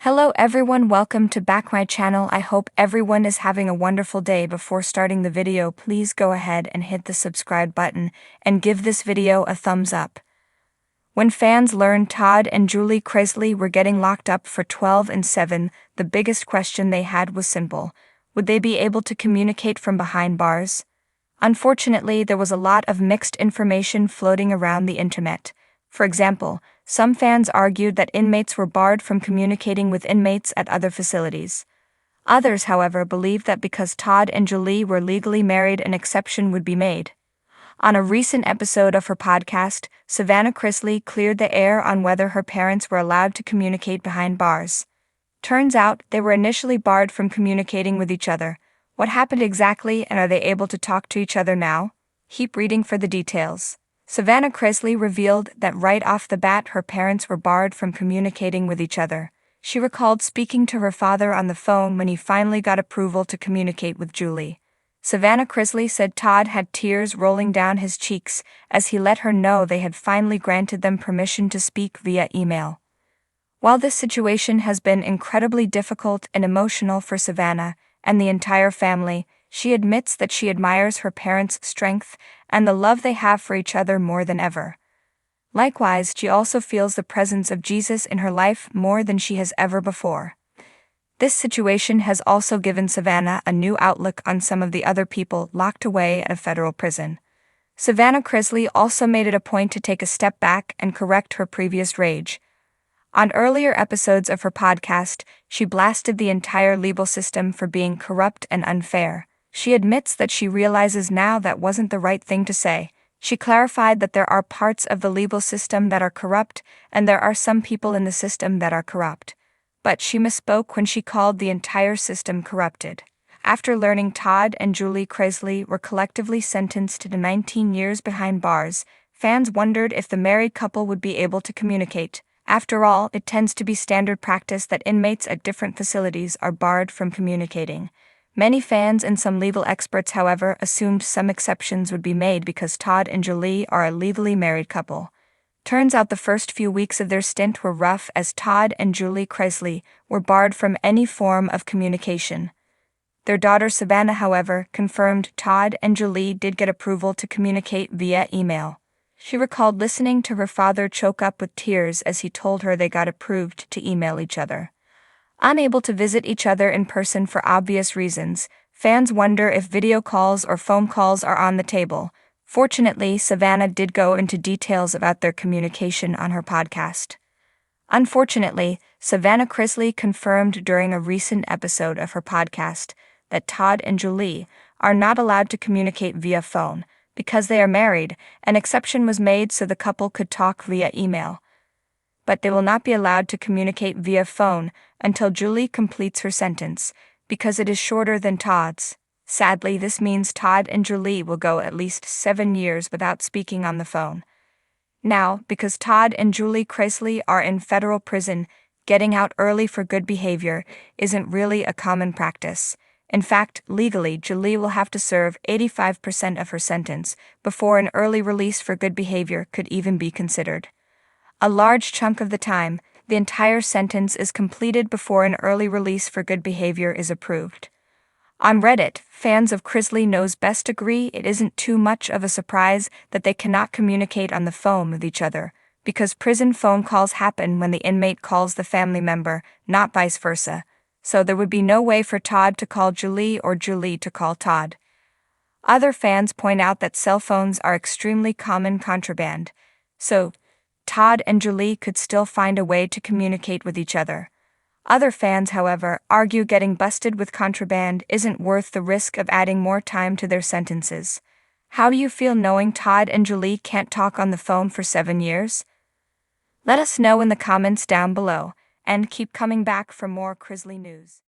Hello everyone, welcome to back my channel. I hope everyone is having a wonderful day. Before starting the video, please go ahead and hit the subscribe button and give this video a thumbs up. When fans learned Todd and Julie Chrisley were getting locked up for 12 and 7, the biggest question they had was simple: would they be able to communicate from behind bars? Unfortunately, there was a lot of mixed information floating around the internet. For example, some fans argued that inmates were barred from communicating with inmates at other facilities. Others, however, believed that because Todd and Julie were legally married, an exception would be made. On a recent episode of her podcast, Savannah Chrisley cleared the air on whether her parents were allowed to communicate behind bars. Turns out, they were initially barred from communicating with each other. What happened exactly, and are they able to talk to each other now? Keep reading for the details. Savannah Chrisley revealed that right off the bat her parents were barred from communicating with each other. She recalled speaking to her father on the phone when he finally got approval to communicate with Julie. Savannah Chrisley said Todd had tears rolling down his cheeks as he let her know they had finally granted them permission to speak via email. While this situation has been incredibly difficult and emotional for Savannah and the entire family, she admits that she admires her parents' strength and the love they have for each other more than ever. Likewise, she also feels the presence of Jesus in her life more than she has ever before. This situation has also given Savannah a new outlook on some of the other people locked away at a federal prison. Savannah Chrisley also made it a point to take a step back and correct her previous rage. On earlier episodes of her podcast, she blasted the entire legal system for being corrupt and unfair. She admits that she realizes now that wasn't the right thing to say. She clarified that there are parts of the legal system that are corrupt, and there are some people in the system that are corrupt. But she misspoke when she called the entire system corrupted. After learning Todd and Julie Chrisley were collectively sentenced to 19 years behind bars, fans wondered if the married couple would be able to communicate. After all, it tends to be standard practice that inmates at different facilities are barred from communicating. Many fans and some legal experts, however, assumed some exceptions would be made because Todd and Julie are a legally married couple. Turns out the first few weeks of their stint were rough, as Todd and Julie Chrisley were barred from any form of communication. Their daughter Savannah, however, confirmed Todd and Julie did get approval to communicate via email. She recalled listening to her father choke up with tears as he told her they got approved to email each other. Unable to visit each other in person for obvious reasons, fans wonder if video calls or phone calls are on the table. Fortunately, Savannah did go into details about their communication on her podcast. Unfortunately, Savannah Chrisley confirmed during a recent episode of her podcast that Todd and Julie are not allowed to communicate via phone. Because they are married, an exception was made so the couple could talk via email. But they will not be allowed to communicate via phone until Julie completes her sentence, because it is shorter than Todd's. Sadly, this means Todd and Julie will go at least 7 years without speaking on the phone. Now, because Todd and Julie Chrisley are in federal prison, getting out early for good behavior isn't really a common practice. In fact, legally, Julie will have to serve 85% of her sentence before an early release for good behavior could even be considered. A large chunk of the time, the entire sentence is completed before an early release for good behavior is approved. On Reddit, fans of Chrisley Knows Best agree it isn't too much of a surprise that they cannot communicate on the phone with each other, because prison phone calls happen when the inmate calls the family member, not vice versa. So there would be no way for Todd to call Julie or Julie to call Todd. Other fans point out that cell phones are extremely common contraband, so Todd and Julie could still find a way to communicate with each other. Other fans, however, argue getting busted with contraband isn't worth the risk of adding more time to their sentences. How do you feel knowing Todd and Julie can't talk on the phone for 7 years? Let us know in the comments down below, and keep coming back for more Chrisley news.